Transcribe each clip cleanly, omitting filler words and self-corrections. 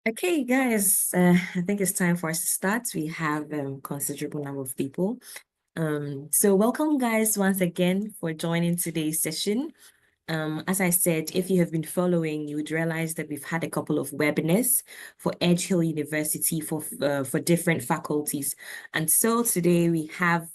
Okay, guys, I think it's time for us to start. We have considerable number of people. So welcome, guys, once again for joining today's session. As I said, if you have been following, you would realize that we've had a couple of webinars for Edge Hill University for different faculties. And so today we have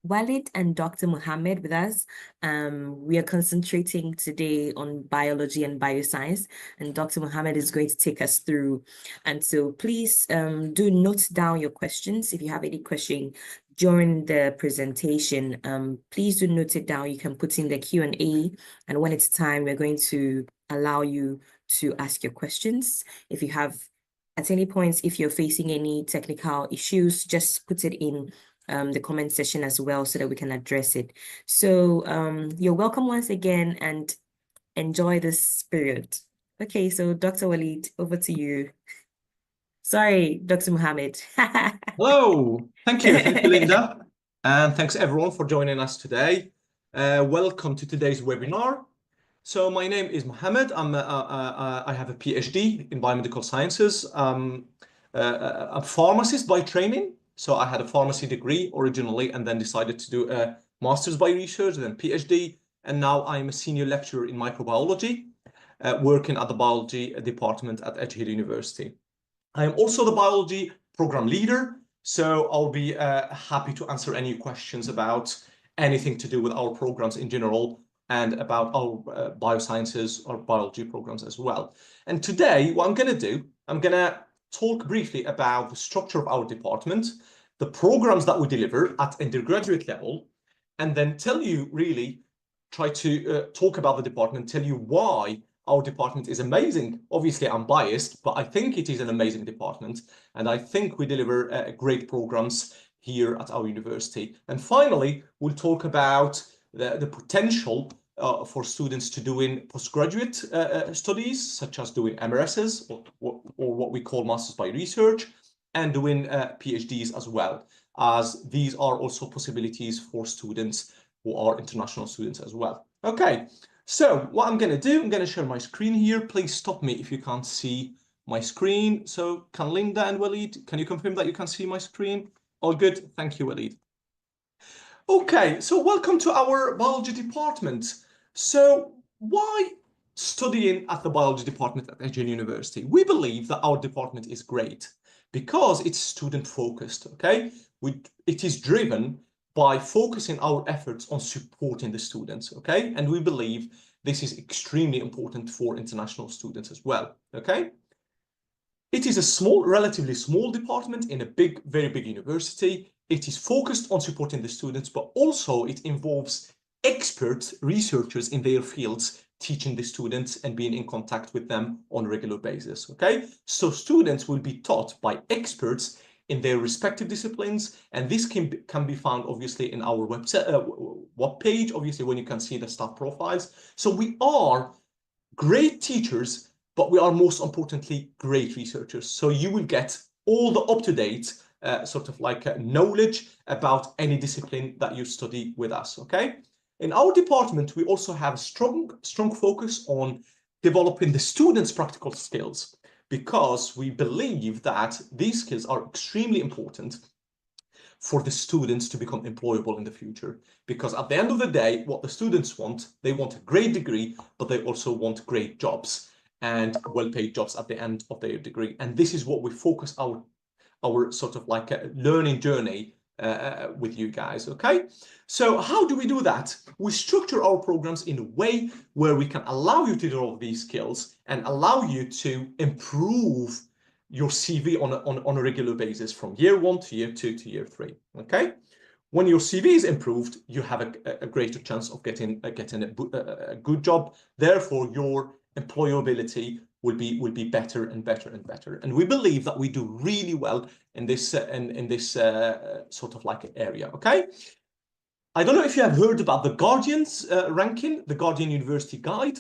Walid and Dr. Mohamed with us. We are concentrating today on biology and bioscience, and Dr. Mohamed is going to take us through. And so please do note down your questions. If you have any question during the presentation, please do note it down. You can put in the Q&A, and when it's time, we're going to allow you to ask your questions. If you have, at any point, if you're facing any technical issues, just put it in the comment section as well so that we can address it. So you're welcome once again and enjoy this period. Okay, so Dr. Walid, over to you. Sorry, Dr. Mohamed. Hello, thank you, Linda, and thanks everyone for joining us today. Welcome to today's webinar. So my name is Mohamed. I have a PhD in biomedical sciences. I'm a pharmacist by training. So I had a pharmacy degree originally and then decided to do a master's by research, then PhD. And now I'm a senior lecturer in microbiology, working at the biology department at Edge Hill University. I am also the biology program leader. So I'll be happy to answer any questions about anything to do with our programs in general and about our biosciences or biology programs as well. And today, what I'm going to do, I'm going to talk briefly about the structure of our department, the programs that we deliver at undergraduate level, and then tell you really, try to talk about the department, tell you why our department is amazing. Obviously, I'm biased, but I think it is an amazing department, and I think we deliver great programs here at our university. And finally, we'll talk about the potential for students to do in postgraduate studies, such as doing MRSs or what we call Masters by Research, and doing PhDs as well, as these are also possibilities for students who are international students as well. Okay, so what I'm going to do, I'm going to share my screen here. Please stop me if you can't see my screen. So can Linda and Walid, can you confirm that you can see my screen? All good. Thank you, Walid. Okay, so welcome to our biology department. So why studying at the biology department at Edge Hill University? We believe that our department is great because it's student focused, okay? It is driven by focusing our efforts on supporting the students, okay? And we believe this is extremely important for international students as well, okay? It is a small, relatively small department in a big, very big university. It is focused on supporting the students, but also it involves expert researchers in their fields teaching the students and being in contact with them on a regular basis, okay? So students will be taught by experts in their respective disciplines, and this can be found obviously in our website, web page, obviously when you can see the staff profiles. So we are great teachers, but we are most importantly great researchers. So you will get all the up-to-date sort of like knowledge about any discipline that you study with us, okay? In our department, we also have strong focus on developing the students' practical skills, because we believe that these skills are extremely important for the students to become employable in the future. Because at the end of the day, what the students want, they want a great degree, but they also want great jobs and well-paid jobs at the end of their degree. And this is what we focus our sort of like a learning journey with you guys, okay? So how do we do that? We structure our programs in a way where we can allow you to develop these skills and allow you to improve your CV on a regular basis from year 1 to year 2 to year 3, okay? When your CV is improved, you have a greater chance of getting a good job. Therefore, your employability will be better and better and better. And we believe that we do really well in this sort of like area, okay? I don't know if you have heard about the Guardian's ranking, the Guardian University Guide.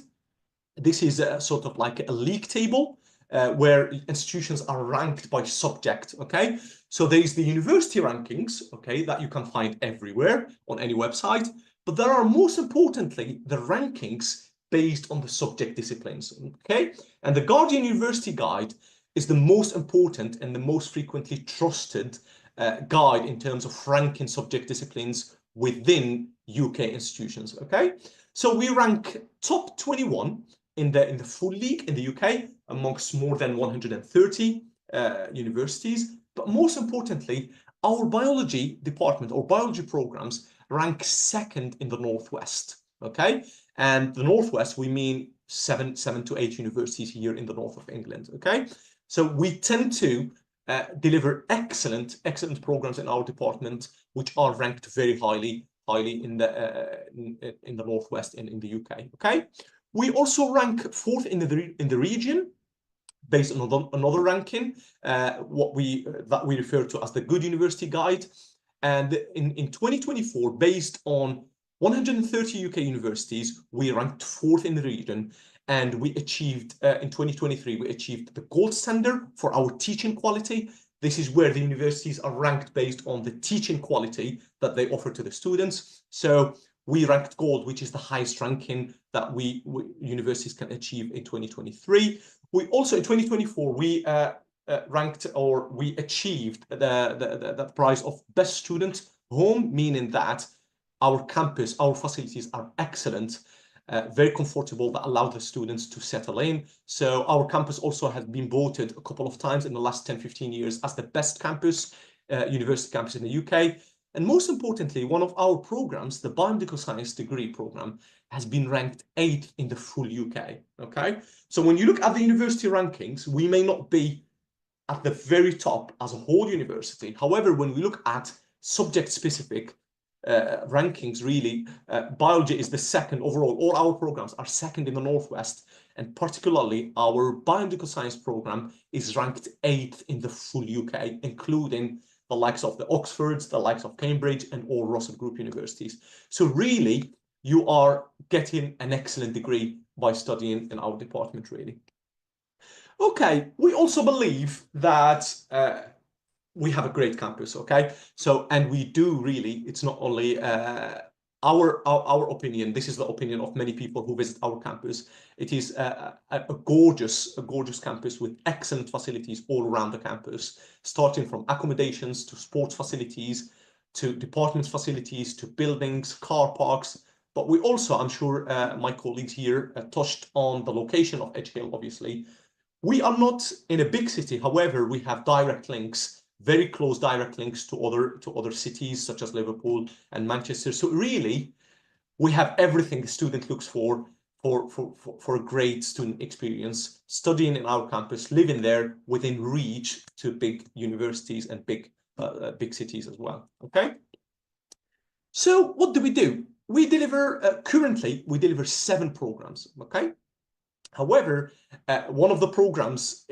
This is a sort of like a league table where institutions are ranked by subject, okay? So there's the university rankings, okay, that you can find everywhere on any website. But there are, most importantly, the rankings based on the subject disciplines, okay? And the Guardian University Guide is the most important and the most frequently trusted guide in terms of ranking subject disciplines within UK institutions. Okay, so we rank top 21 in the full league in the UK amongst more than 130 universities. But most importantly, our biology department or biology programs rank second in the Northwest. Okay, and the Northwest, we mean seven to eight universities here in the north of England. Okay, so we tend to deliver excellent programs in our department, which are ranked very highly in the Northwest and in the UK. Okay, we also rank fourth in the region based on another ranking, what we that we refer to as the Good University Guide. And in 2024, based on 130 UK universities, we ranked fourth in the region. And we achieved, in 2023, we achieved the gold standard for our teaching quality. This is where the universities are ranked based on the teaching quality that they offer to the students. So we ranked gold, which is the highest ranking that universities can achieve in 2023. We also, in 2024, we ranked, or we achieved the prize of best student home, meaning that our campus, our facilities are excellent, very comfortable, that allow the students to settle in. So our campus also has been voted a couple of times in the last 10-15 years as the best campus, university campus in the UK. And most importantly, one of our programs, the Biomedical Science degree program, has been ranked 8th in the full UK. Okay, so when you look at the university rankings, we may not be at the very top as a whole university. However, when we look at subject-specific rankings, really, biology is the second overall. All our programs are second in the Northwest, and particularly our Biomedical Science program is ranked 8th in the full UK, including the likes of the Oxfords, the likes of Cambridge, and all Russell Group universities. So really, you are getting an excellent degree by studying in our department, really. Okay, we also believe that we have a great campus, okay? So, and we do really, it's not only our opinion, this is the opinion of many people who visit our campus. It is a gorgeous campus with excellent facilities all around the campus, starting from accommodations to sports facilities, to department facilities, to buildings, car parks. But we also, I'm sure my colleagues here touched on the location of Edge Hill, obviously. We are not in a big city, however, we have direct links, very close direct links to other cities such as Liverpool and Manchester. So really, we have everything the student looks for a great student experience, studying in our campus, living there within reach to big universities and big cities as well. Okay. So what do? We deliver currently we deliver 7 programs. Okay. However, one of the programs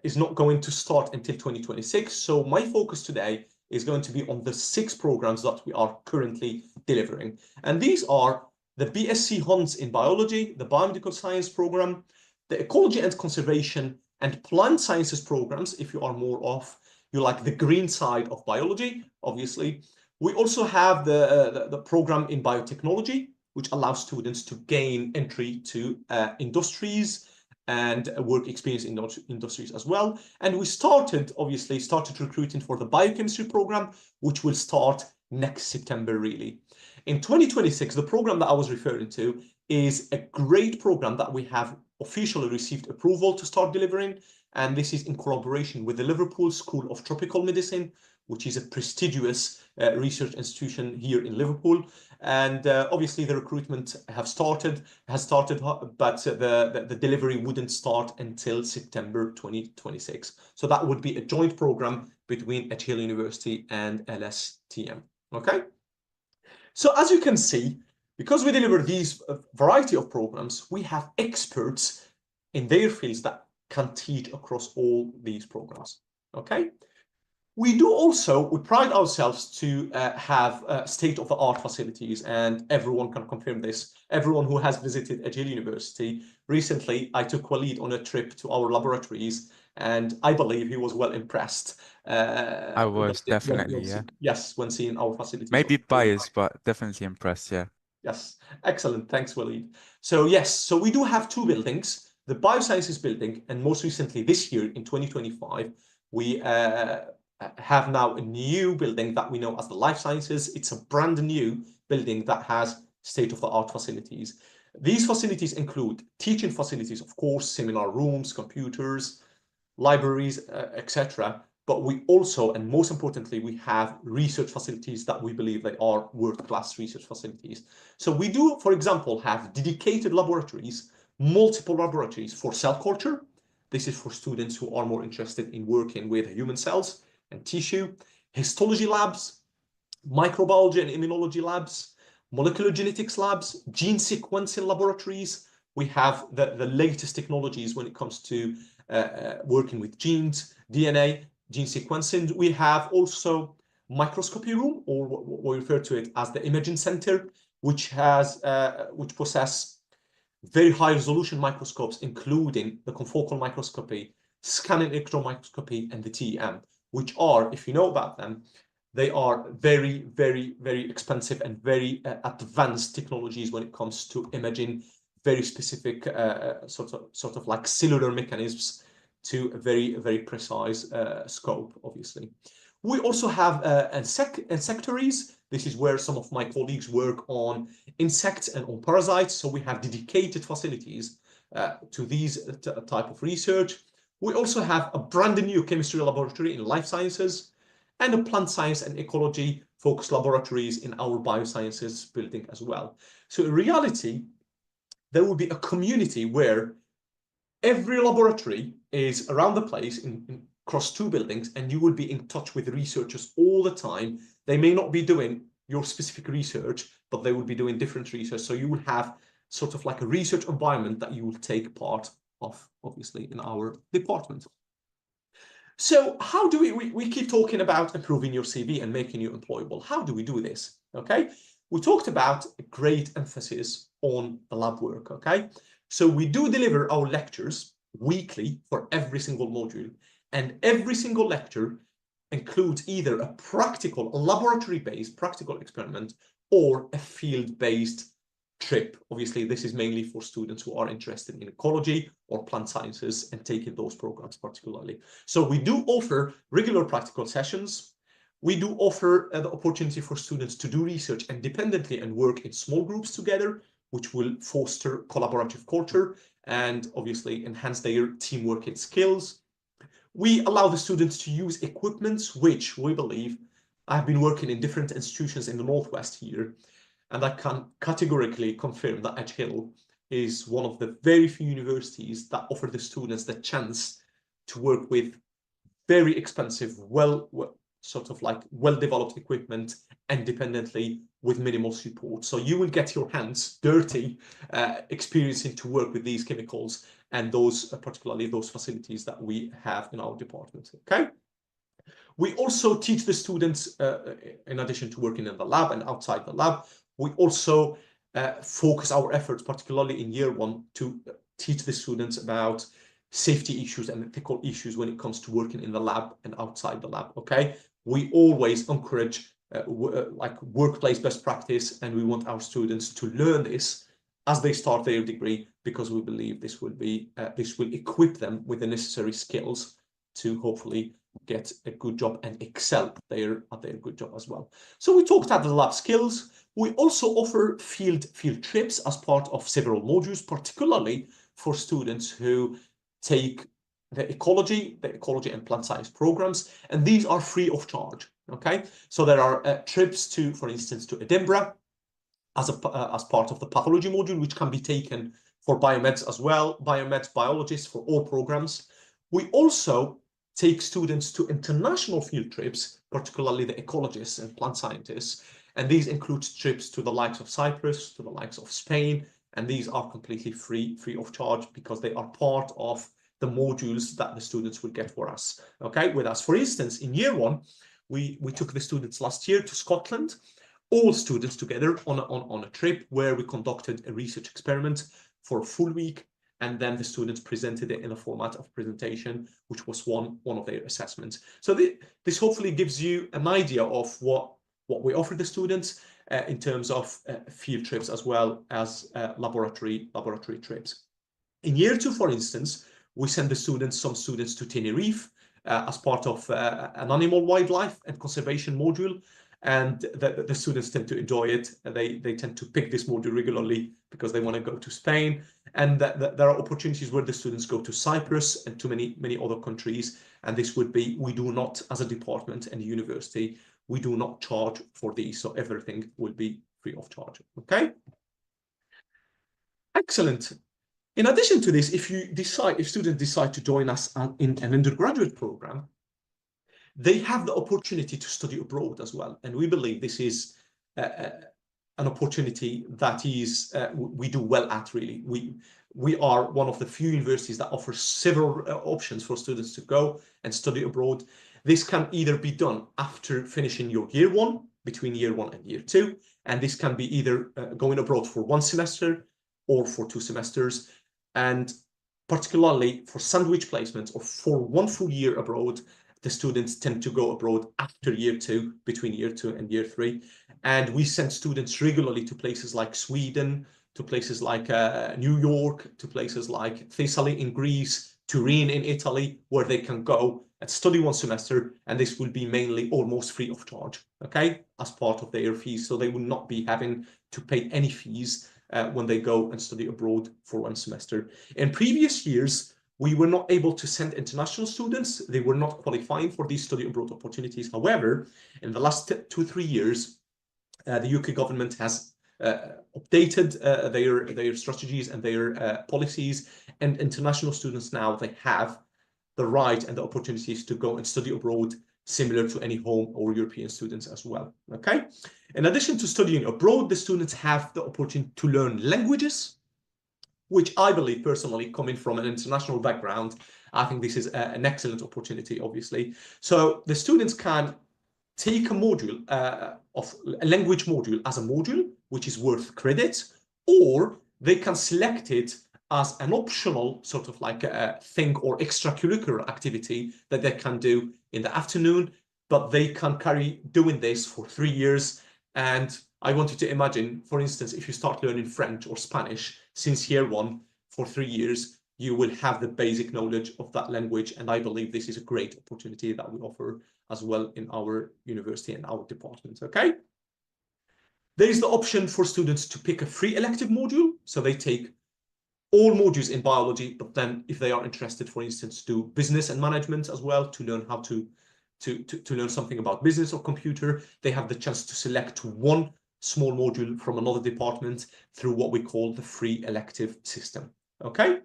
is not going to start until 2026. So my focus today is going to be on the 6 programs that we are currently delivering. And these are the BSc Hons in Biology, the Biomedical Science program, the Ecology and Conservation and Plant Sciences programs, if you are more of, you like the green side of biology, obviously. We also have the program in biotechnology, which allows students to gain entry to industries and work experience in industries as well. And we started recruiting for the biochemistry program, which will start next September, really. In 2026, the program that I was referring to is a great program that we have officially received approval to start delivering. And this is in collaboration with the Liverpool School of Tropical Medicine, which is a prestigious research institution here in Liverpool. And obviously the recruitment has started, but the delivery wouldn't start until September 2026. So that would be a joint program between Edge Hill University and LSTM. Okay. So as you can see, because we deliver these variety of programs, we have experts in their fields that can teach across all these programs. Okay. We pride ourselves to have state-of-the-art facilities, and everyone can confirm this. Everyone who has visited Edge Hill University recently, I took Walid on a trip to our laboratories, and I believe he was well impressed. I was definitely, yeah. Yes, when seeing our facilities. Maybe biased, but definitely impressed, yeah. Yes, excellent. Thanks, Walid. So yes, so we do have 2 buildings. the Biosciences building, and most recently this year in 2025, we have now a new building that we know as the Life Sciences. It's a brand new building that has state-of-the-art facilities. These facilities include teaching facilities, of course, seminar rooms, computers, libraries, etc. But we also, and most importantly, we have research facilities that we believe they are world-class research facilities. So we do, for example, have dedicated laboratories, multiple laboratories for cell culture. This is for students who are more interested in working with human cells and tissue, histology labs, microbiology and immunology labs, molecular genetics labs, gene sequencing laboratories. We have the latest technologies when it comes to working with genes, DNA, gene sequencing. We have also microscopy room, or what we refer to it as the imaging center, which possess very high resolution microscopes, including the confocal microscopy, scanning electron microscopy, and the TEM, which are, if you know about them, they are very, very, very expensive and very advanced technologies when it comes to imaging very specific sort of like cellular mechanisms to a very, very precise scope, obviously. We also have insectaries. This is where some of my colleagues work on insects and on parasites. So we have dedicated facilities to these type of research. We also have a brand new chemistry laboratory in life sciences and a plant science and ecology focused laboratories in our biosciences building as well. So in reality, there will be a community where every laboratory is around the place across two buildings, and you will be in touch with researchers all the time. They may not be doing your specific research, but they will be doing different research. So you will have sort of like a research environment that you will take part of, obviously, in our department. So how do we keep talking about improving your CV and making you employable? How do we do this? Okay, we talked about a great emphasis on the lab work. Okay, so we do deliver our lectures weekly for every single module, and every single lecture includes either a laboratory-based practical experiment or a field-based trip. Obviously, this is mainly for students who are interested in ecology or plant sciences and taking those programs particularly. So we do offer regular practical sessions. We do offer the opportunity for students to do research independently and work in small groups together, which will foster collaborative culture and obviously enhance their teamwork and skills. We allow the students to use equipment, which we believe, I've been working in different institutions in the Northwest here, and I can categorically confirm that Edge Hill is one of the very few universities that offer the students the chance to work with very expensive, well-developed equipment independently with minimal support. So you will get your hands dirty experiencing to work with these chemicals and particularly those facilities that we have in our department. Okay. We also teach the students, in addition to working in the lab and outside the lab, we also focus our efforts, particularly in year one, to teach the students about safety issues and ethical issues when it comes to working in the lab and outside the lab. Okay, we always encourage like workplace best practice, and we want our students to learn this as they start their degree, because we believe this will equip them with the necessary skills to hopefully get a good job and excel at their good job as well. So we talked about the lab skills. We also offer field trips as part of several modules, particularly for students who take the ecology and plant science programs, and these are free of charge. Okay, so there are trips to, for instance, to Edinburgh as part of the pathology module, which can be taken for biomeds as well, biologists for all programs. We also take students to international field trips, particularly the ecologists and plant scientists, and these include trips to the likes of Cyprus, to the likes of Spain, and these are completely free of charge because they are part of the modules that the students will get with us. For instance, in year one, we took the students last year to Scotland, all students together on a trip where we conducted a research experiment for a full week, and then the students presented it in a format of presentation, which was one of their assessments. So this hopefully gives you an idea of what we offer the students in terms of field trips as well as laboratory trips. In year 2, for instance, we send some students to Tenerife as part of an animal, wildlife and conservation module. And the students tend to enjoy it. They tend to pick this module regularly because they want to go to Spain. And there are opportunities where the students go to Cyprus and to many other countries. And this would be, we do not, as a department and university, we do not charge for these. So everything will be free of charge. Okay? Excellent. In addition to this, if students decide to join us in an undergraduate program, they have the opportunity to study abroad as well. And we believe this is an opportunity that is we do well at, really. We are one of the few universities that offers several options for students to go and study abroad. This can either be done after finishing your year 1, between year 1 and year 2, and this can be either going abroad for 1 semester or for 2 semesters. And particularly for sandwich placements or for 1 full year abroad, the students tend to go abroad after year 2, between year 2 and year 3. And we send students regularly to places like Sweden, to places like New York, to places like Thessaly in Greece, Turin in Italy, where they can go and study 1 semester, and this will be mainly almost free of charge, okay, as part of their fees. So they will not be having to pay any fees when they go and study abroad for 1 semester. In previous years, we were not able to send international students. They were not qualifying for these study abroad opportunities. However, in the last 2-3 years, the UK government has updated their strategies and their policies, and international students now, they have the right and the opportunities to go and study abroad, similar to any home or European students as well, okay? In addition to studying abroad, the students have the opportunity to learn languages, which I believe personally, coming from an international background, I think this is an excellent opportunity, obviously. So the students can take a module of a language module as a module, which is worth credits, or they can select it as an optional sort of like a thing or extracurricular activity that they can do in the afternoon, but they can carry doing this for 3 years. And I want you to imagine, for instance, if you start learning French or Spanish since year 1 for 3 years, you will have the basic knowledge of that language. And I believe this is a great opportunity that we offer as well in our university and our department, okay? There is the option for students to pick a free elective module. So they take all modules in biology, but then if they are interested, for instance, do business and management as well, to learn how to learn something about business or computer, they have the chance to select 1 small module from another department through what we call the free elective system, okay?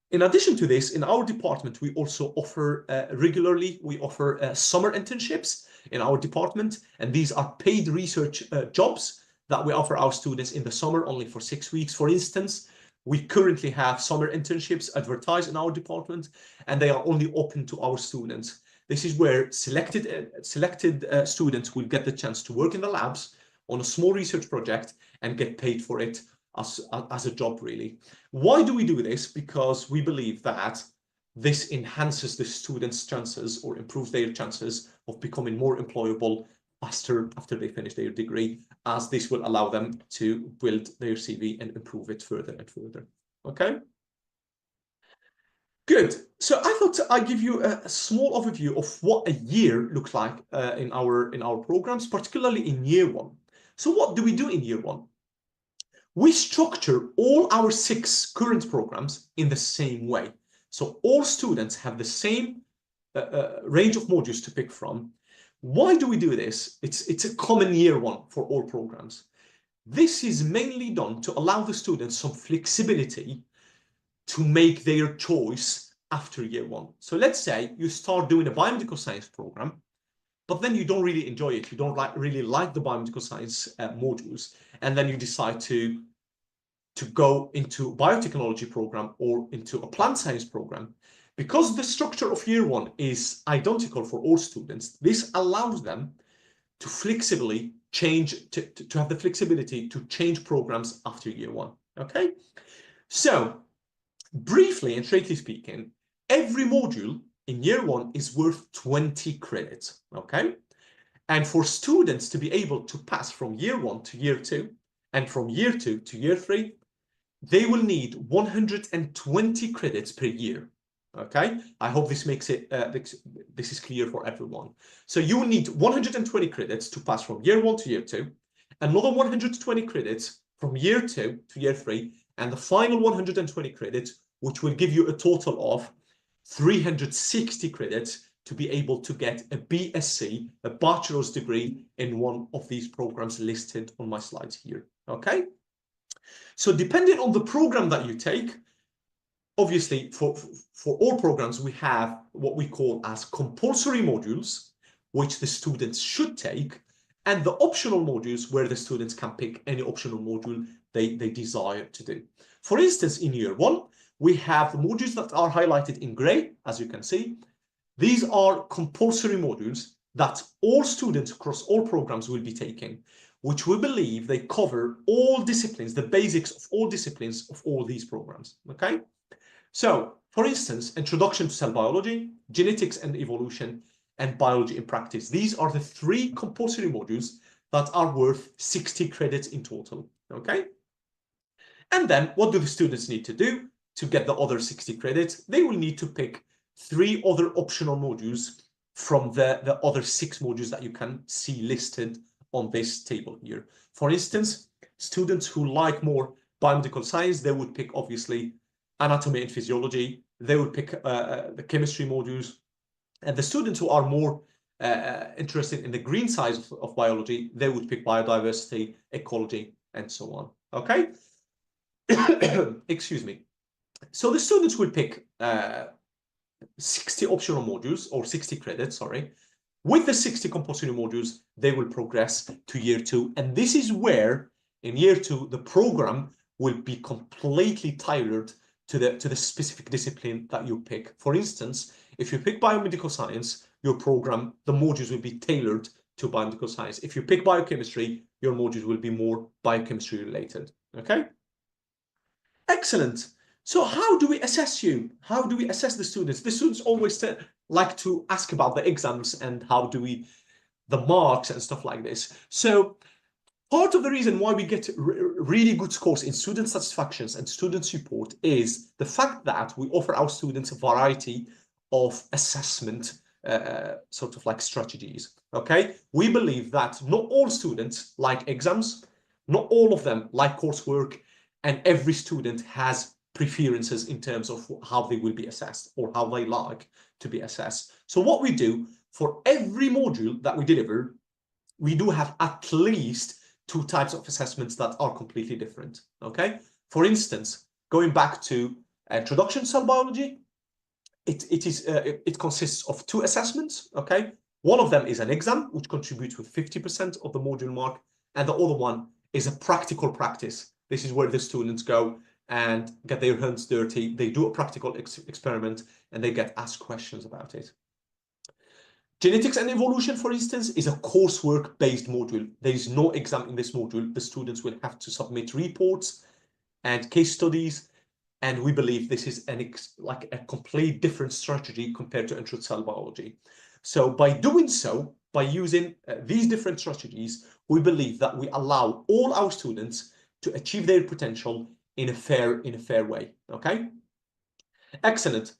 In addition to this, in our department, we also offer regularly, we offer summer internships in our department, and these are paid research jobs that we offer our students in the summer only for 6 weeks. For instance, we currently have summer internships advertised in our department, and they are only open to our students. This is where selected students will get the chance to work in the labs on a small research project and get paid for it as a job, really. Why do we do this? Because we believe that this enhances the students' chances or improves their chances of becoming more employable faster after they finish their degree, as this will allow them to build their CV and improve it further and further, okay? Good. So I thought I'd give you a small overview of what a year looks like in our programs, particularly in year 1. So what do we do in year 1? We structure all our 6 current programs in the same way. So all students have the same range of modules to pick from. Why do we do this? It's a common year 1 for all programs. This is mainly done to allow the students some flexibility to make their choice after year 1. So let's say you start doing a biomedical science program, but then you don't really enjoy it. You don't really like the biomedical science modules, and then you decide to go into a biotechnology program or into a plant science program. Because the structure of year 1 is identical for all students, this allows them to flexibly change, to have the flexibility to change programs after year 1, okay? So briefly and straightly speaking, every module in year 1 is worth 20 credits, okay? And for students to be able to pass from year 1 to year 2 and from year 2 to year 3, they will need 120 credits per year. Okay, I hope this makes it this is clear for everyone. So you will need 120 credits to pass from year 1 to year 2, another 120 credits from year 2 to year 3, and the final 120 credits, which will give you a total of 360 credits to be able to get a BSc, a bachelor's degree in one of these programs listed on my slides here. Okay, so depending on the program that you take, obviously for all programs we have what we call as compulsory modules, which the students should take, and the optional modules where the students can pick any optional module they desire to do. For instance, in year 1, we have the modules that are highlighted in gray, as you can see. These are compulsory modules that all students across all programs will be taking, which we believe they cover all disciplines, the basics of all disciplines of all these programs, okay? So, for instance, Introduction to Cell Biology, Genetics and Evolution, and Biology in Practice. These are the 3 compulsory modules that are worth 60 credits in total, okay? And then what do the students need to do to get the other 60 credits? They will need to pick 3 other optional modules from the other 6 modules that you can see listed on this table here. For instance, students who like more biomedical science, they would pick obviously anatomy and physiology. They would pick the chemistry modules. And the students who are more interested in the green side of biology, they would pick biodiversity, ecology, and so on. Okay? Excuse me. So the students will pick 60 optional modules, or 60 credits, sorry. With the 60 compulsory modules, they will progress to year 2. And this is where, in year 2, the program will be completely tailored to the specific discipline that you pick. For instance, if you pick biomedical science, your program, the modules will be tailored to biomedical science. If you pick biochemistry, your modules will be more biochemistry related. Okay? Excellent. So how do we assess you? How do we assess the students? The students always like to ask about the exams and how do we, the marks and stuff like this. So part of the reason why we get really good scores in student satisfactions and student support is the fact that we offer our students a variety of assessment sort of like strategies, okay? We believe that not all students like exams, not all of them like coursework, and every student has preferences in terms of how they will be assessed or how they like to be assessed. So what we do for every module that we deliver, we do have at least 2 types of assessments that are completely different, okay? For instance, going back to Introduction to Cell Biology, it consists of 2 assessments, okay? One of them is an exam, which contributes with 50% of the module mark, and the other one is a practical practice. This is where the students go and get their hands dirty. They do a practical experiment and they get asked questions about it. Genetics and Evolution, for instance, is a coursework-based module. There is no exam in this module. The students will have to submit reports and case studies, and we believe this is like a complete different strategy compared to Intro to Cell Biology. So by doing so, by using these different strategies, we believe that we allow all our students to achieve their potential in a fair way. Okay, excellent.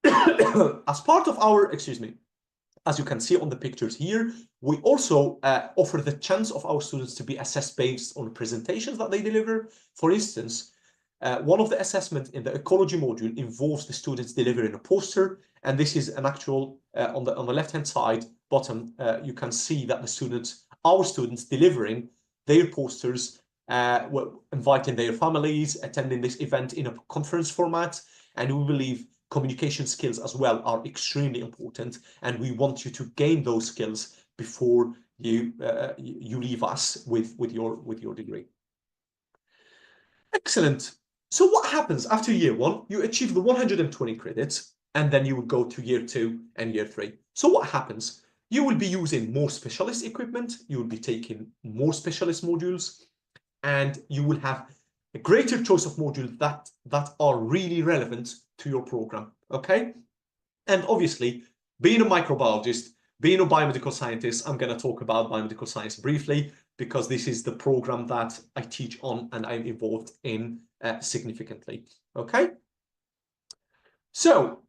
As part of our, as you can see on the pictures here, we also offer the chance of our students to be assessed based on presentations that they deliver. For instance, one of the assessments in the ecology module involves the students delivering a poster, and this is an actual on the left-hand side bottom. You can see that our students delivering their posters, inviting their families, attending this event in a conference format, and we believe communication skills as well are extremely important, and we want you to gain those skills before you leave us with your degree. Excellent. So what happens after year 1? You achieve the 120 credits, and then you will go to year 2 and year 3. So what happens? You will be using more specialist equipment, you will be taking more specialist modules, and you will have a greater choice of modules that are really relevant to your program, okay? And obviously, being a microbiologist, being a biomedical scientist, I'm going to talk about biomedical science briefly, because this is the program that I teach on and I'm involved in significantly. Okay. So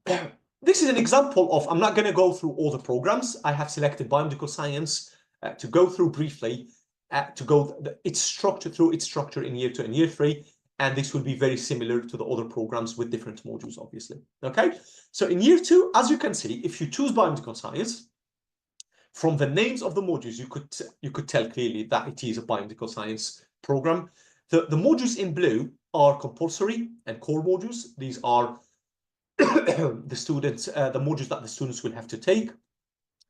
this is an example of, I'm not going to go through all the programs. I have selected biomedical science to go through briefly, its structure in year 2 and year 3. And this will be very similar to the other programs with different modules, obviously. Okay. So in year 2, as you can see, if you choose biomedical science, from the names of the modules, you could tell clearly that it is a biomedical science program. The modules in blue are compulsory and core modules. These are the modules that the students will have to take,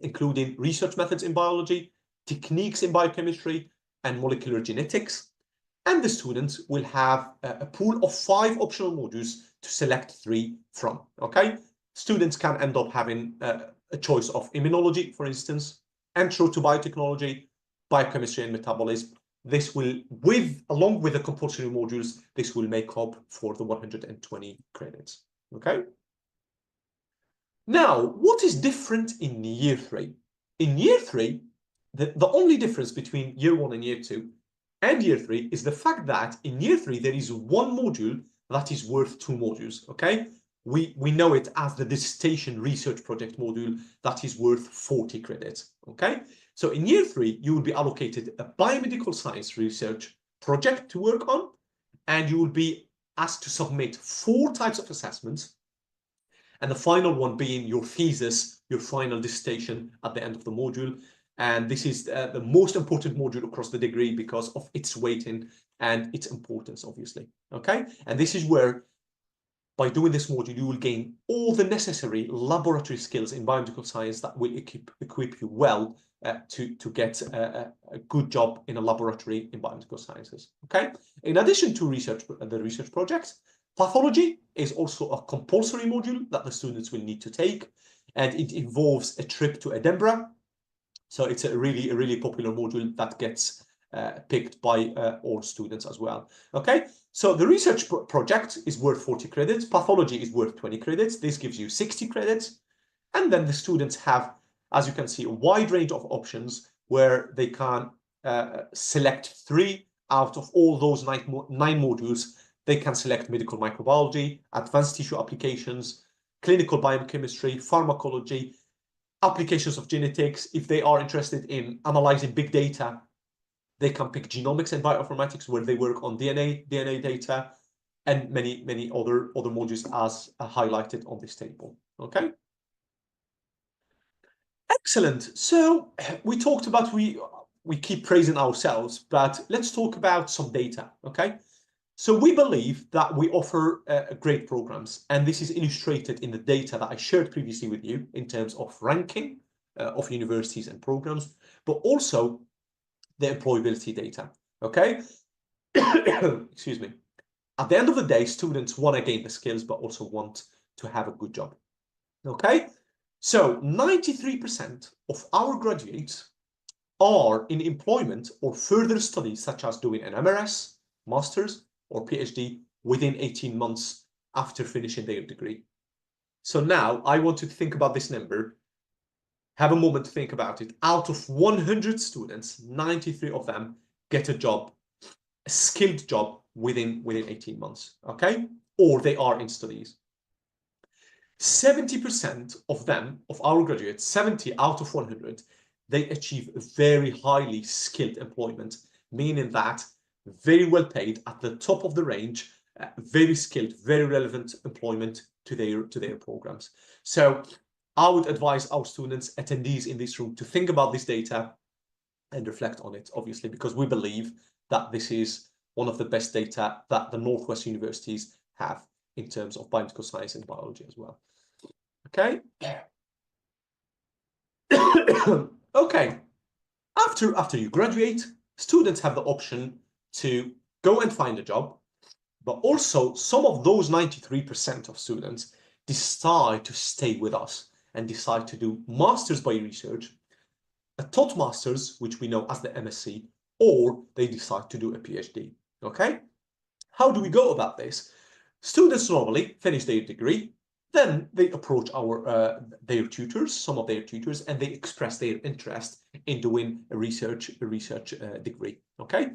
including research methods in biology, techniques in biochemistry, and molecular genetics. And the students will have a pool of 5 optional modules to select 3 from. Okay, students can end up having a choice of immunology, for instance, intro to biotechnology, biochemistry, and metabolism. This will, along with the compulsory modules, this will make up for the 120 credits. Okay. Now, what is different in year 3? In year 3, the only difference between year 1 and year 2 and year 3 is the fact that in year 3, there is one module that is worth 2 modules, okay? We know it as the dissertation research project module that is worth 40 credits, okay? So in year 3, you will be allocated a biomedical science research project to work on, and you will be asked to submit 4 types of assessments, and the final one being your thesis, your final dissertation at the end of the module. And this is the most important module across the degree because of its weighting and its importance, obviously. Okay, and this is where, by doing this module, you will gain all the necessary laboratory skills in biomedical science that will equip you well to get a good job in a laboratory in biomedical sciences. Okay, in addition to the research projects, pathology is also a compulsory module that the students will need to take, and it involves a trip to Edinburgh. So it's a really popular module that gets picked by all students as well. Okay, so the research project is worth 40 credits. Pathology is worth 20 credits. This gives you 60 credits. And then the students have, as you can see, a wide range of options where they can select 3 out of all those 9 modules. They can select medical microbiology, advanced tissue applications, clinical biochemistry, pharmacology, applications of genetics. If they are interested in analyzing big data, they can pick genomics and bioinformatics, where they work on DNA data, and many other modules as highlighted on this table. Okay. Excellent. So we talked about, we keep praising ourselves, but let's talk about some data. Okay. So we believe that we offer great programs, and this is illustrated in the data that I shared previously with you in terms of ranking of universities and programs, but also the employability data, okay? Excuse me. At the end of the day, students want to gain the skills, but also want to have a good job, okay? So 93% of our graduates are in employment or further studies, such as doing an MRS, master's, or PhD within 18 months after finishing their degree. So now I want you to think about this number. Have a moment to think about it. Out of 100 students, 93 of them get a job, a skilled job within 18 months, okay? Or they are in studies. 70% of them, of our graduates, 70 out of 100, they achieve very highly skilled employment, meaning that very well paid, at the top of the range, very skilled, very relevant employment to their programs. So I would advise our students, attendees in this room, to think about this data and reflect on it, obviously, because we believe that this is one of the best data that the Northwest universities have in terms of biomedical science and biology as well. Okay. Okay. After you graduate, students have the option to go and find a job, but also some of those 93% of students decide to stay with us and decide to do Masters by Research, a taught Masters, which we know as the MSc, or they decide to do a PhD, okay? How do we go about this? Students normally finish their degree, then they approach their tutors, some of their tutors, and they express their interest in doing a research degree, okay?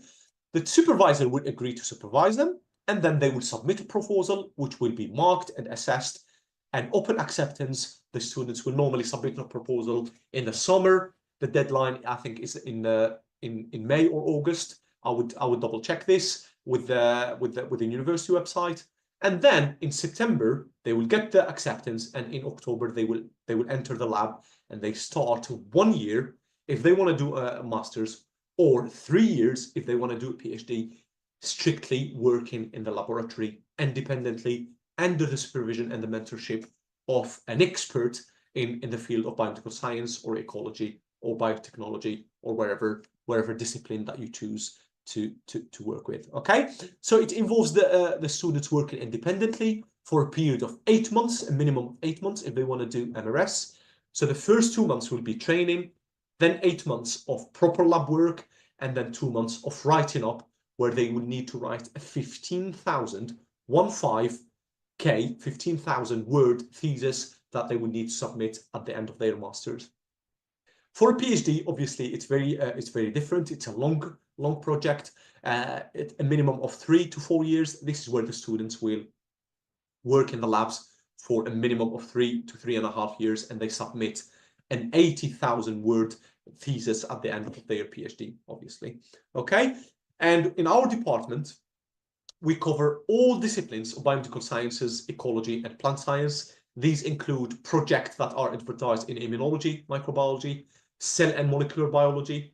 The supervisor would agree to supervise them, and then they will submit a proposal, which will be marked and assessed. And upon acceptance, the students will normally submit a proposal in the summer. The deadline, I think, is in May or August. I would double check this with the university website. And then in September, they will get the acceptance, and in October they will enter the lab, and they start 1 year if they want to do a master's, or 3 years if they want to do a PhD, strictly working in the laboratory independently under the supervision and the mentorship of an expert in the field of biomedical science or ecology or biotechnology or wherever discipline that you choose to work with. Okay, so it involves the students working independently for a period of 8 months, a minimum of 8 months if they want to do MRS. So the first 2 months will be training, then 8 months of proper lab work, and then 2 months of writing up, where they would need to write a 15,000 word thesis that they would need to submit at the end of their masters. For a PhD, obviously, it's very different. It's a long project, a minimum of 3 to 4 years. This is where the students will work in the labs for a minimum of 3 to 3.5 years, and they submit an 80,000 word thesis at the end of their PhD, obviously. Okay, and in our department, we cover all disciplines of biomedical sciences, ecology, and plant science. These include projects that are advertised in immunology, microbiology, cell and molecular biology,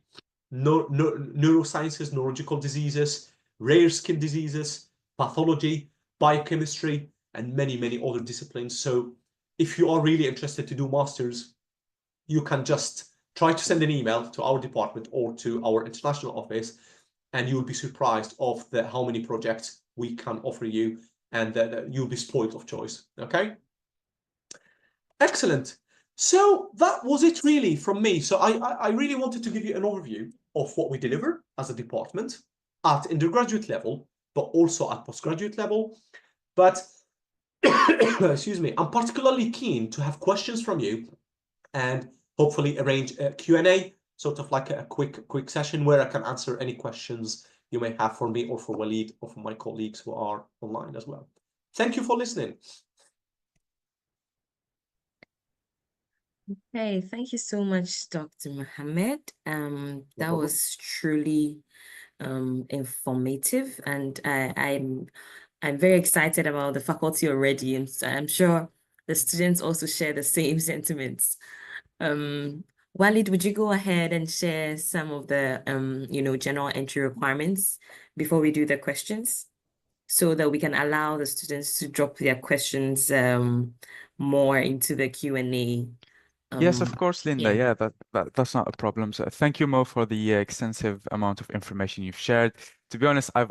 neurosciences, neurological diseases, rare skin diseases, pathology, biochemistry, and many other disciplines. So if you are really interested to do masters, you can just try to send an email to our department or to our international office, and you'll be surprised of how many projects we can offer you, and you'll be spoiled of choice. Okay, excellent. So that was it really from me. So I really wanted to give you an overview of what we deliver as a department at undergraduate level, but also at postgraduate level. But excuse me, I'm particularly keen to have questions from you, and hopefully arrange a Q&A, sort of like a quick session where I can answer any questions you may have for me or for Walid or for my colleagues who are online as well. Thank you for listening. Hey, thank you so much, Dr. Mohamed. That was truly informative, and I'm very excited about the faculty already, and I'm sure the students also share the same sentiments. Walid, would you go ahead and share some of the general entry requirements before we do the questions, so that we can allow the students to drop their questions more into the Q&A? Yes, of course, Linda. Yeah. Yeah, that's not a problem. So thank you, Mo, for the extensive amount of information you've shared. To be honest, I've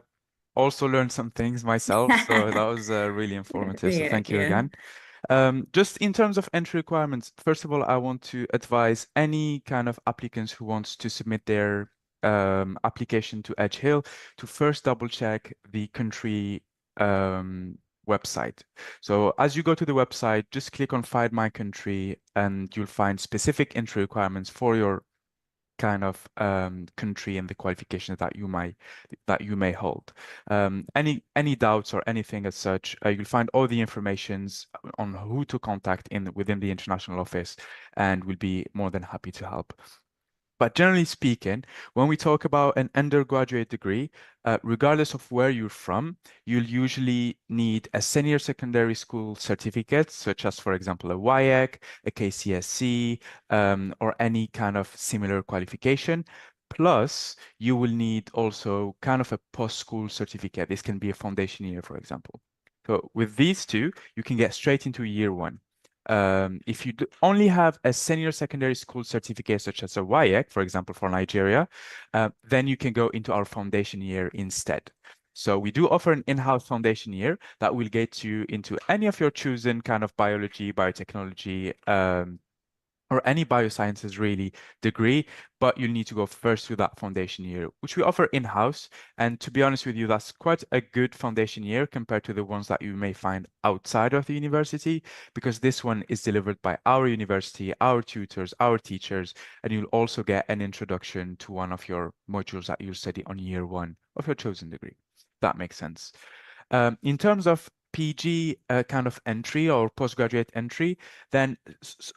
also learned some things myself, so that was really informative. So thank you Yeah. again. Just in terms of entry requirements, first of all, I want to advise any kind of applicants who wants to submit their application to Edge Hill to first double check the country website. So as you go to the website, just click on Find My Country, and you'll find specific entry requirements for your kind of country and the qualifications that you may hold. Any doubts or anything as such, you'll find all the informations on who to contact within the international office, and we'll be more than happy to help. But generally speaking, when we talk about an undergraduate degree, regardless of where you're from, you'll usually need a senior secondary school certificate, such as, for example, a WIEC, a KCSE, or any kind of similar qualification. Plus, you will need also kind of a post-school certificate. This can be a foundation year, for example. So with these two, you can get straight into year one. If you only have a senior secondary school certificate, such as a WIEC, for example, for Nigeria, then you can go into our foundation year instead. So we do offer an in-house foundation year that will get you into any of your chosen kind of biology, biotechnology, or any biosciences really degree, but you'll need to go first through that foundation year, which we offer in-house. And to be honest with you, that's quite a good foundation year compared to the ones that you may find outside of the university, because this one is delivered by our university, our tutors, our teachers, and you'll also get an introduction to one of your modules that you'll study on year one of your chosen degree. That makes sense. In terms of PG kind of entry or postgraduate entry, then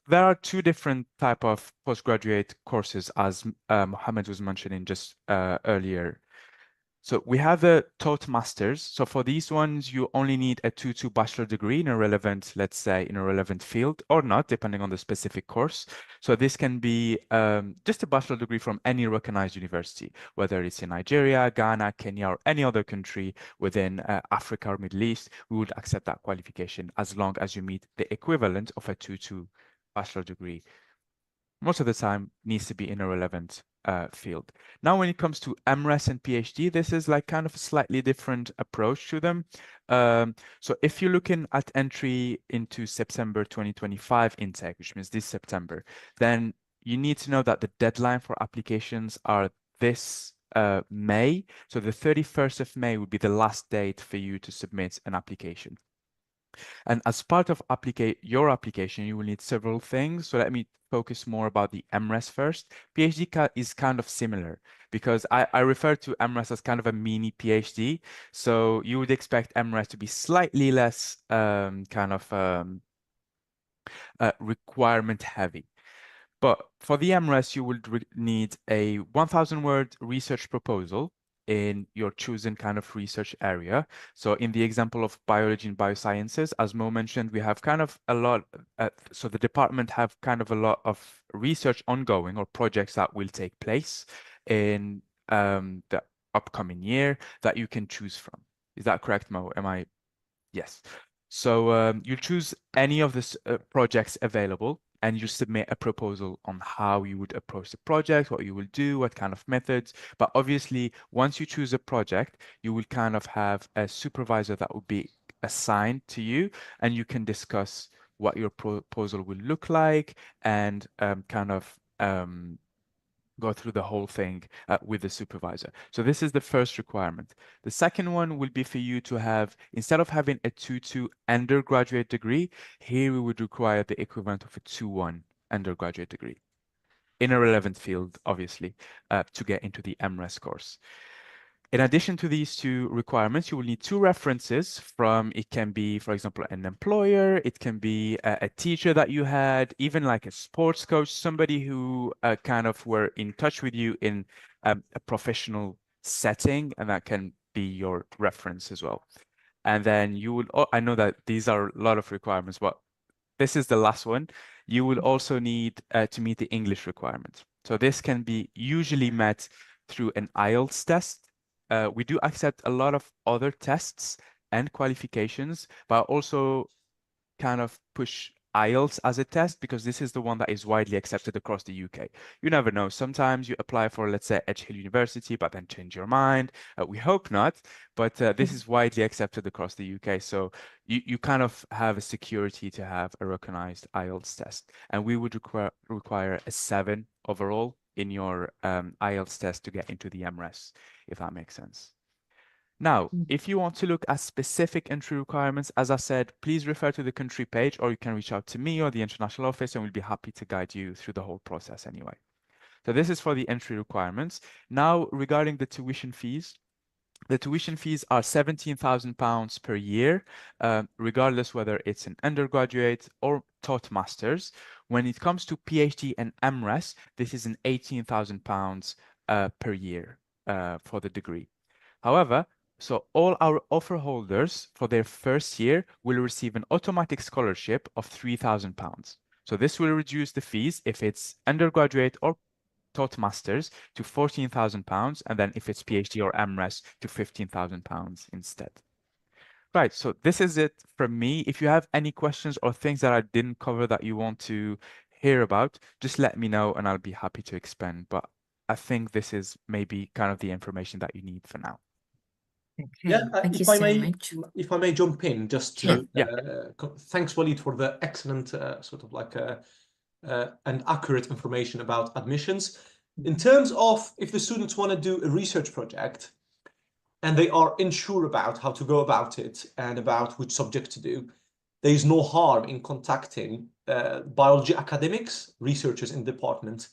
there are two different type of postgraduate courses, as Mohammed was mentioning just earlier. So we have the taught masters. So for these ones, you only need a 2-2 bachelor degree in a relevant, let's say, in a relevant field or not, depending on the specific course. So this can be just a bachelor degree from any recognized university, whether it's in Nigeria, Ghana, Kenya, or any other country within Africa or Middle East. We would accept that qualification as long as you meet the equivalent of a 2-2 bachelor degree. Most of the time needs to be in a relevant field. Now, when it comes to MRes and PhD, this is like kind of a slightly different approach to them. So if you're looking at entry into September 2025 intake, which means this September, then you need to know that the deadline for applications are this May. So the 31st of May would be the last date for you to submit an application. And as part of your application, you will need several things. So let me focus more about the MRes first. PhD is kind of similar because I refer to MRes as kind of a mini PhD. So you would expect MRes to be slightly less requirement heavy. But for the MRes, you would need a 1,000-word research proposal in your chosen kind of research area. So in the example of biology and biosciences, as Mo mentioned, we have kind of a lot, so the department have kind of a lot of research ongoing or projects that will take place in the upcoming year that you can choose from. Is that correct, Mo? Yes. So you choose any of the projects available and you submit a proposal on how you would approach the project, what you will do, what kind of methods. But obviously, once you choose a project, you will kind of have a supervisor that will be assigned to you, and you can discuss what your proposal will look like and go through the whole thing with the supervisor. So this is the first requirement. The second one will be for you to have, instead of having a 2-2 undergraduate degree, here we would require the equivalent of a 2-1 undergraduate degree in a relevant field, obviously, to get into the MRes course. In addition to these two requirements, you will need two references from, it can be, for example, an employer, it can be a teacher that you had, even like a sports coach, somebody who kind of were in touch with you in a professional setting, and that can be your reference as well. And then you would, I know that these are a lot of requirements, but this is the last one. You will also need to meet the English requirement. So this can be usually met through an IELTS test. We do accept a lot of other tests and qualifications, but also kind of push IELTS as a test because this is the one that is widely accepted across the UK. You never know. Sometimes you apply for, let's say, Edge Hill University, but then change your mind. We hope not, but this is widely accepted across the UK. So you kind of have a security to have a recognized IELTS test. And we would require a 7 overall in your IELTS test to get into the MRes, if that makes sense. Now, if you want to look at specific entry requirements, as I said, please refer to the country page, or you can reach out to me or the international office, and we'll be happy to guide you through the whole process anyway. So this is for the entry requirements. Now, regarding the tuition fees, the tuition fees are £17,000 per year, regardless whether it's an undergraduate or taught masters. When it comes to PhD and MRes, this is an £18,000 per year for the degree. However, so all our offer holders for their first year will receive an automatic scholarship of £3,000. So this will reduce the fees if it's undergraduate or taught masters to £14,000, and then if it's PhD or MRes to £15,000 instead. Right, so this is it from me. If you have any questions or things that I didn't cover that you want to hear about, just let me know and I'll be happy to expand. But I think this is maybe kind of the information that you need for now. Okay, Yeah, thank you so much. if I may jump in, just to thanks, Walid, for the excellent and accurate information about admissions. In terms of if the students want to do a research project and they are unsure about how to go about it and about which subject to do, there is no harm in contacting biology academics, researchers in the department.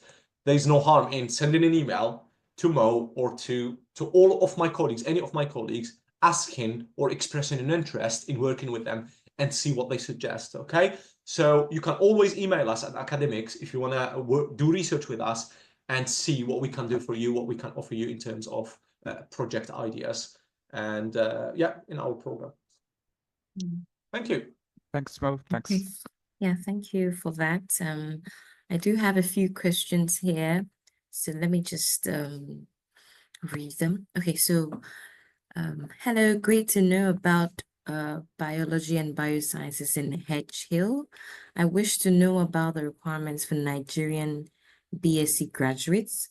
There is no harm in sending an email to Mo or to all of my colleagues, any of my colleagues, asking or expressing an interest in working with them and see what they suggest, okay? So you can always email us at academics if you want to do research with us and see what we can do for you, what we can offer you in terms of project ideas and yeah, in our program. Thank you. Thanks, Mo. Thanks. Okay. Yeah, thank you for that. I do have a few questions here, so let me just read them. Okay, so hello, great to know about biology and biosciences in Hedge Hill. I wish to know about the requirements for Nigerian BSc graduates.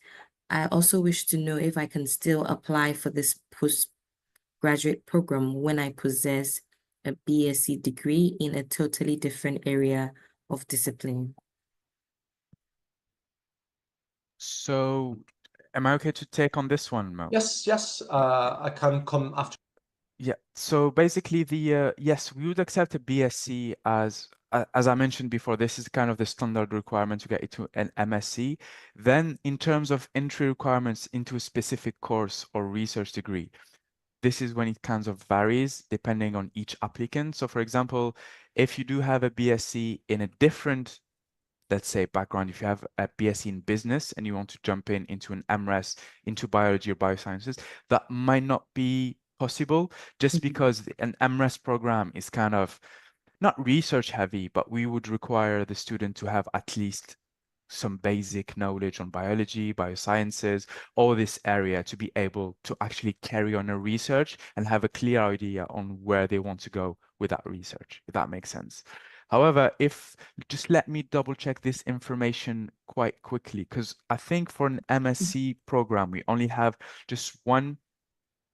I also wish to know if I can still apply for this postgraduate program when I possess a BSc degree in a totally different area of discipline. So, am I okay to take on this one, Mo? Yes, yes, I can come after. Yeah. So basically, yes, we would accept a BSc as I mentioned before. This is kind of the standard requirement to get into an MSc. Then, in terms of entry requirements into a specific course or research degree, this is when it kind of varies depending on each applicant. So, for example, if you do have a BSc in a different, let's say, background, if you have a BSc in business and you want to jump into an MRes into biology or biosciences, that might not be possible just because an MRes program is kind of not research heavy, but we would require the student to have at least some basic knowledge on biology, biosciences, all this area to be able to actually carry on a research and have a clear idea on where they want to go with that research, if that makes sense. However, just let me double check this information quite quickly, because I think for an MSc program, we only have just one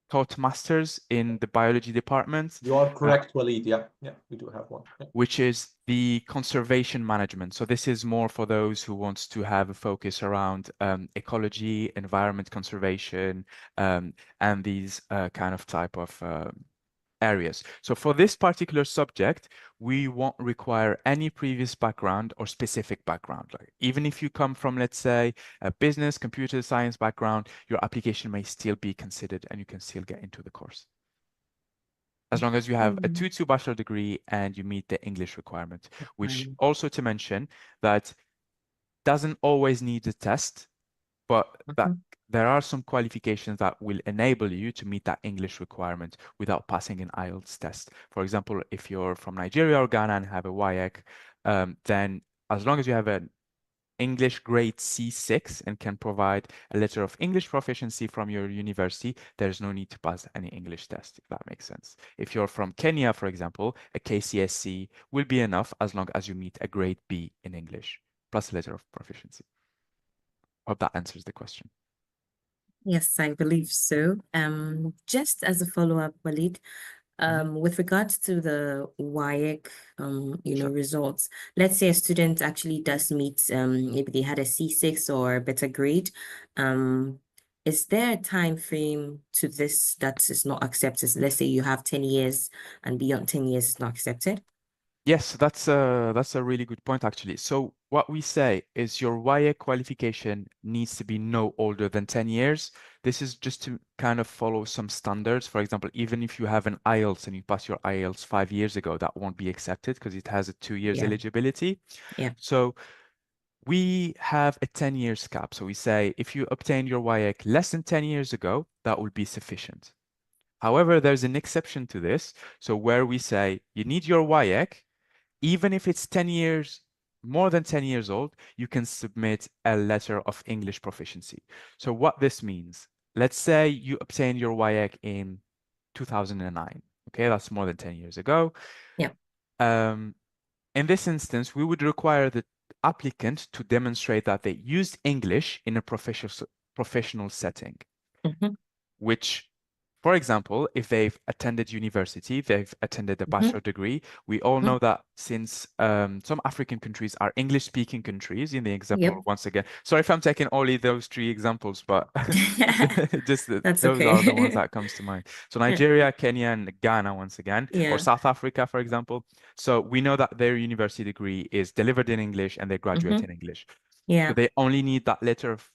taught masters in the biology department. You are correct, Walid. Yeah, we do have one. Yeah. Which is the conservation management. So this is more for those who want to have a focus around ecology, environment conservation, and these kind of type of areas. So for this particular subject, we won't require any previous background or specific background. Like even if you come from, let's say, a business, computer science background, your application may still be considered and you can still get into the course. As long as you have a 2-2 bachelor degree and you meet the English requirement, which also to mention that doesn't always need a test, but that there are some qualifications that will enable you to meet that English requirement without passing an IELTS test. For example, if you're from Nigeria or Ghana and have a WIEC, then as long as you have an English grade C6 and can provide a letter of English proficiency from your university, there's no need to pass any English test, if that makes sense. If you're from Kenya, for example, a KCSE will be enough as long as you meet a grade B in English, plus a letter of proficiency. Hope that answers the question. Yes, I believe so. Just as a follow-up, Walid, with regards to the WIEC, results, let's say a student actually does meet, maybe they had a C6 or a better grade. Is there a time frame to this that is not accepted? Let's say you have 10 years and beyond 10 years is not accepted. Yes, that's a really good point, actually. So what we say is your WIEC qualification needs to be no older than 10 years. This is just to kind of follow some standards. For example, even if you have an IELTS and you pass your IELTS 5 years ago, that won't be accepted because it has a 2 years eligibility. Yeah. So we have a 10 years cap. So we say if you obtain your WIEC less than 10 years ago, that will be sufficient. However, there's an exception to this. So where we say you need your WIEC, even if it's 10 years, more than 10 years old, you can submit a letter of English proficiency. So what this means, let's say you obtain your WIEC in 2009. Okay, that's more than 10 years ago. Yeah. In this instance, we would require the applicant to demonstrate that they used English in a professional setting, which, for example, if they've attended university, they've attended a bachelor degree, we all know that since some African countries are English-speaking countries, in the example, once again, sorry if I'm taking only those 3 examples, but just That's those okay. are the ones that comes to mind. So Nigeria, Kenya, and Ghana, once again, or South Africa, for example. So we know that their university degree is delivered in English and they graduate in English. Yeah. So they only need that letter of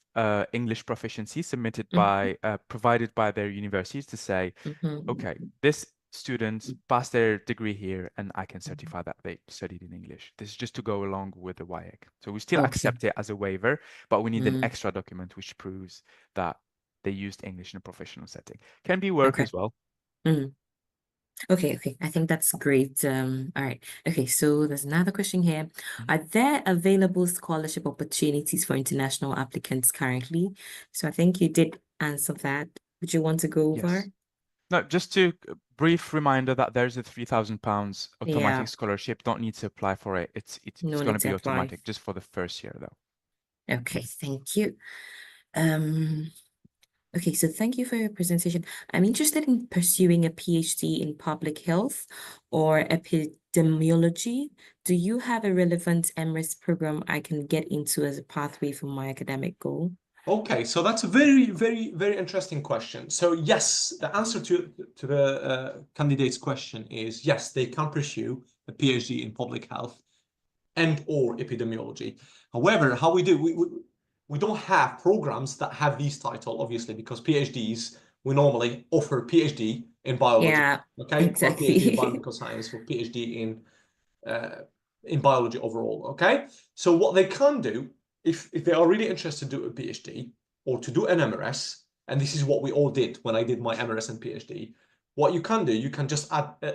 English proficiency submitted Mm-hmm. by provided by their universities to say, Mm-hmm. okay, this student passed their degree here, and I can certify that they studied in English. This is just to go along with the WIEC. So we still Okay. accept it as a waiver, but we need an Mm, extra document which proves that they used English in a professional setting. Can be work okay. as well. Mm. Okay, okay. I think that's great. All right. Okay, so there's another question here. Are there available scholarship opportunities for international applicants currently? So I think you did answer that. Would you want to go over? Yes. No, just to brief reminder that there's a £3,000 Yeah, automatic scholarship. Don't need to apply for it. It's no going need to to be apply. automatic just for the first year though. Okay, thank you. Um, okay, so thank you for your presentation. I'm interested in pursuing a PhD in public health or epidemiology. Do you have a relevant MRes program I can get into as a pathway for my academic goal? Okay, so that's a very, very, very interesting question. So yes, the answer to the candidate's question is yes, they can pursue a PhD in public health and or epidemiology. However, how we do, we don't have programs that have these title, obviously, because PhDs, we normally offer PhD in biology, Yeah, okay? Or PhD in exactly. biomedical science, or PhD in biology overall, okay? So what they can do, if they are really interested to do a PhD or to do an MRS, and this is what we all did when I did my MRS and PhD, what you can do, you can just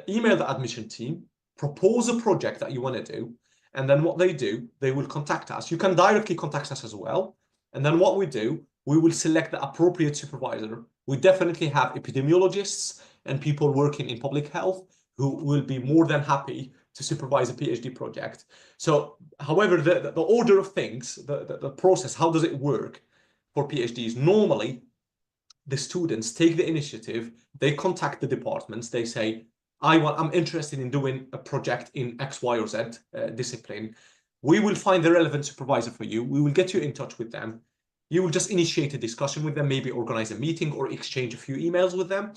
email the admission team, propose a project that you want to do, and then what they do, they will contact us. You can directly contact us as well. And then what we do, we will select the appropriate supervisor. We definitely have epidemiologists and people working in public health who will be more than happy to supervise a PhD project. So, however, the order of things, the process, how does it work for PhDs? Normally, the students take the initiative, they contact the departments, they say, I'm interested in doing a project in X, Y, or Z discipline. We will find the relevant supervisor for you. We will get you in touch with them. You will just initiate a discussion with them, maybe organize a meeting or exchange a few emails with them.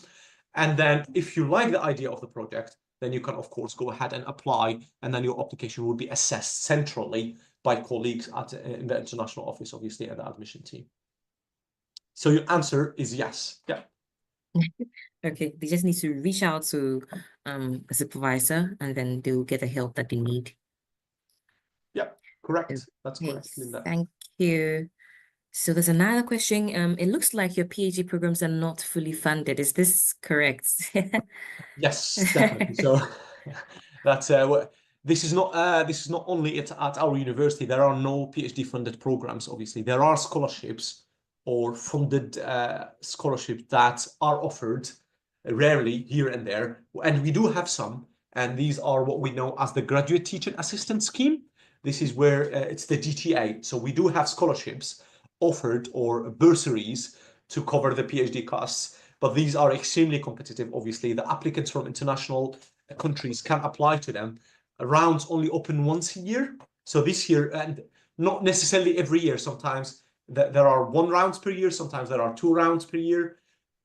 And then if you like the idea of the project, then you can, of course, go ahead and apply. And then your application will be assessed centrally by colleagues in the international office, obviously, and the admission team. So your answer is yes. Yeah. Okay, they just need to reach out to a supervisor and then they'll get the help that they need. Yeah, correct. That's Okay, correct, Linda. thank you. So there's another question. It looks like your PhD programs are not fully funded. Is this correct? Yes, definitely. So that's this is not only at our university. There are no PhD funded programs. Obviously, there are scholarships or funded scholarships that are offered rarely here and there, and we do have some. And these are what we know as the Graduate Teaching Assistant Scheme. This is where it's the GTA. So we do have scholarships offered or bursaries to cover the PhD costs, but these are extremely competitive. Obviously, the applicants from international countries can apply to them. Rounds only open once a year. So this year, and not necessarily every year, sometimes there are 1 round per year, sometimes there are 2 rounds per year,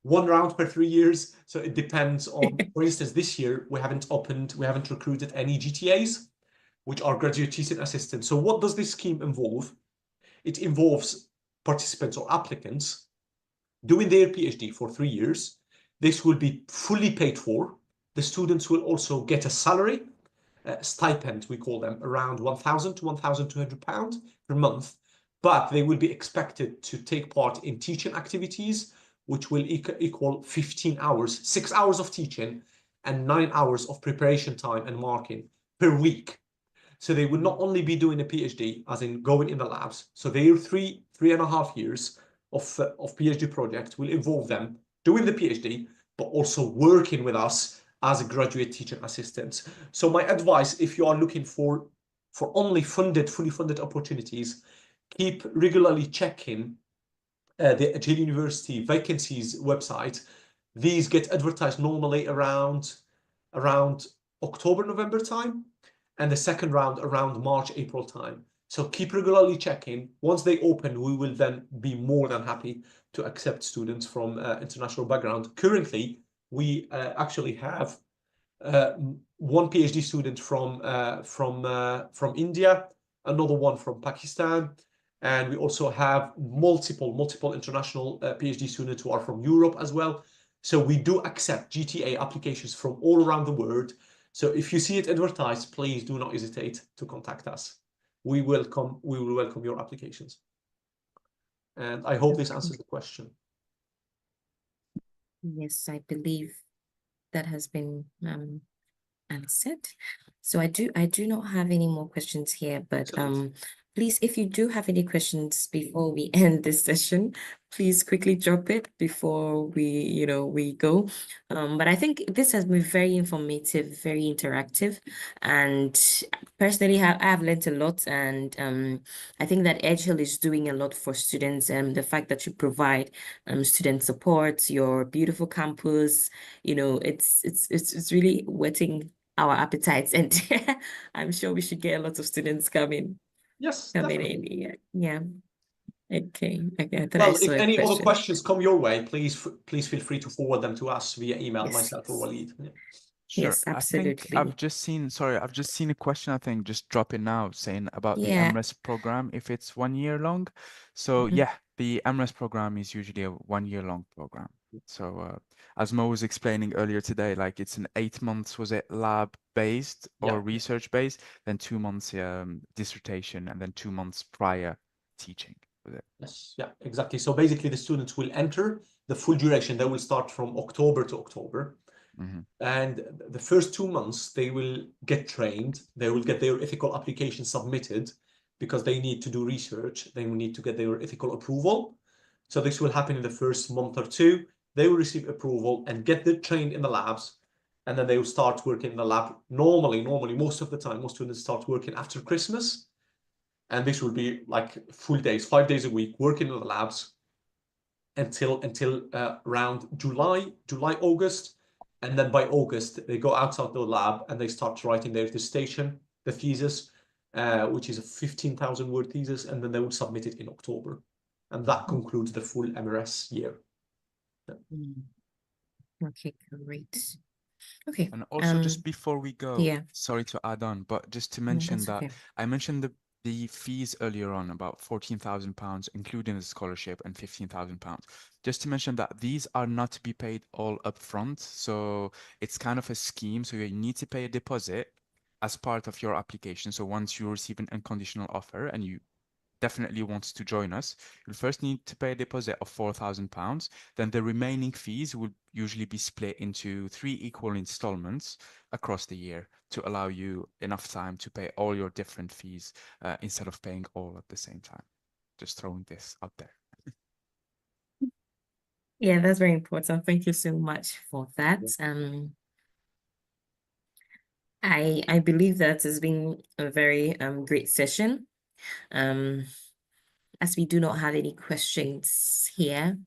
1 round per 3 years. So it depends on, for instance, this year we haven't recruited any GTAs, which are graduate teaching assistants. So what does this scheme involve? It involves participants or applicants doing their PhD for 3 years. This will be fully paid for. The students will also get a salary, stipend, we call them, around £1,000 to £1,200 per month. But they will be expected to take part in teaching activities, which will equal 15 hours, 6 hours of teaching and 9 hours of preparation time and marking per week. So they would not only be doing a PhD, as in going in the labs. So their 3.5 years of PhD project will involve them doing the PhD, but also working with us as a graduate teaching assistant. So my advice, if you are looking for only fully funded opportunities, keep regularly checking the Agile University vacancies website. These get advertised normally around October, November time, and the second round around March, April time. So keep regularly checking. Once they open, we will then be more than happy to accept students from international background. Currently, we actually have one PhD student from India, another one from Pakistan, And we also have multiple international PhD students who are from Europe as well. So we do accept GTA applications from all around the world. So if you see it advertised, please do not hesitate to contact us. We will welcome your applications. And I hope this answers the question. Yes, I believe that has been answered. So I do not have any more questions here, but Excellent. please, if you do have any questions before we end this session, please quickly drop it before we go. But I think this has been very informative, very interactive, and personally I have learned a lot, and I think that Edgehill is doing a lot for students, and the fact that you provide student support, your beautiful campus, it's really whetting our appetites, and I'm sure we should get a lot of students coming Yes, in. definitely. Yeah. Okay. I thought I Well, saw if a any other question. questions come your way, please feel free to forward them to us via email, Yes, myself or yes. Waleed. Yeah. Sure. Yes, I think absolutely. I've just seen a question, I think, just dropping now saying about the Yeah. MRes program, if it's 1 year long. So Mhm. yeah, the MRes program is usually a 1 year long program. So as Mo was explaining earlier today, like it's an 8 months, was it lab based or Yeah. research based, then 2 months dissertation, and then 2 months prior teaching with it. Yes, yeah, exactly. So basically the students will enter the full duration. They will start from October to October. And the first 2 months, they will get trained. They will get their ethical application submitted because they need to do research. They will need to get their ethical approval. So this will happen in the first month or two. They will receive approval and get trained in the labs. And then they will start working in the lab. Normally, most of the time, most students start working after Christmas. And this will be like full days, 5 days a week, working in the labs until around July, August. And then by August, they go outside the lab and they start writing their dissertation, the thesis, which is a 15,000 word thesis, and then they will submit it in October. And that concludes the full MRS year. Okay, great. Okay. And also just before we go, yeah. sorry to add on, but just to No, mention that's that okay. I mentioned the fees earlier on, about £14,000, including the scholarship, and £15,000. Just to mention that these are not to be paid all up front. So it's kind of a scheme. So you need to pay a deposit as part of your application. So once you receive an unconditional offer and you definitely wants to join us, you'll first need to pay a deposit of £4,000. Then the remaining fees will usually be split into 3 equal installments across the year to allow you enough time to pay all your different fees instead of paying all at the same time. Just throwing this out there. Yeah, that's very important. Thank you so much for that. I believe that has been a very great session. As we do not have any questions here,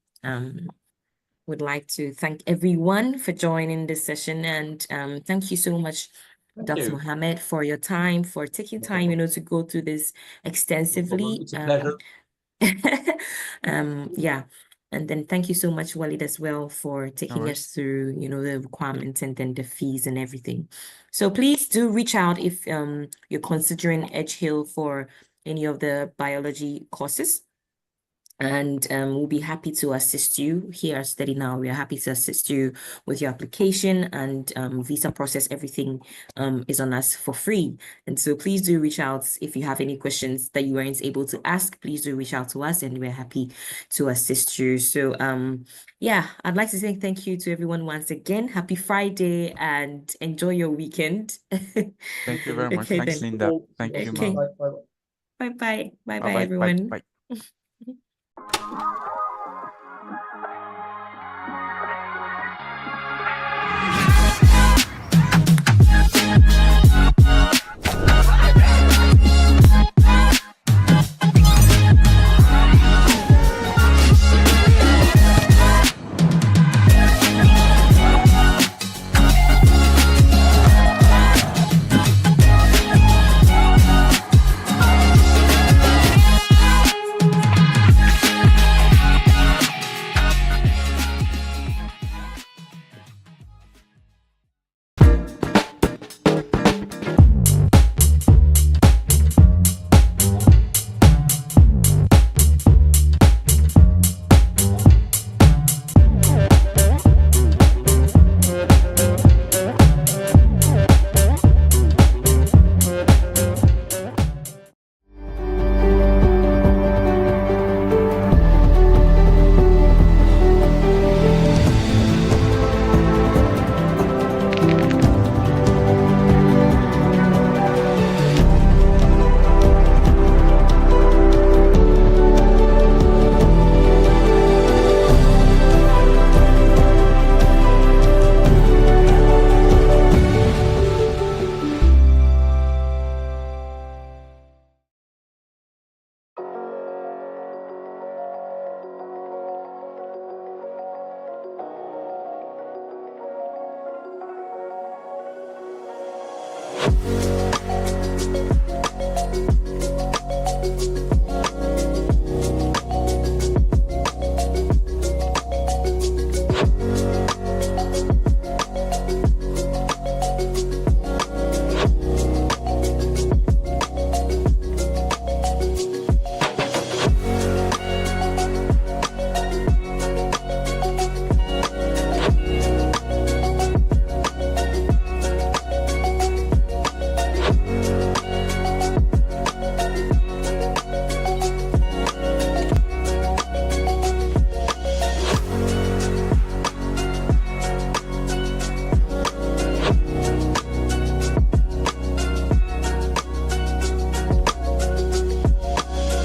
would like to thank everyone for joining this session, and thank you so much, Dr. Mohamed, for your time, for taking time, to go through this extensively. It's a pleasure. Yeah. And then thank you so much, Walid, as well, for taking us through, the requirements and then the fees and everything. So please do reach out if you're considering Edgehill for any of the biology courses. And we'll be happy to assist you here at Study Now. We are happy to assist you with your application and visa process. Everything is on us for free. And so please do reach out if you have any questions that you weren't able to ask. Please do reach out to us and we're happy to assist you. So yeah, I'd like to say thank you to everyone once again. Happy Friday and enjoy your weekend. Thank you very much. Okay, Thanks, then. Linda. Thank you, Okay. Mo. Bye-bye. Bye-bye, Bye-bye. everyone. Bye.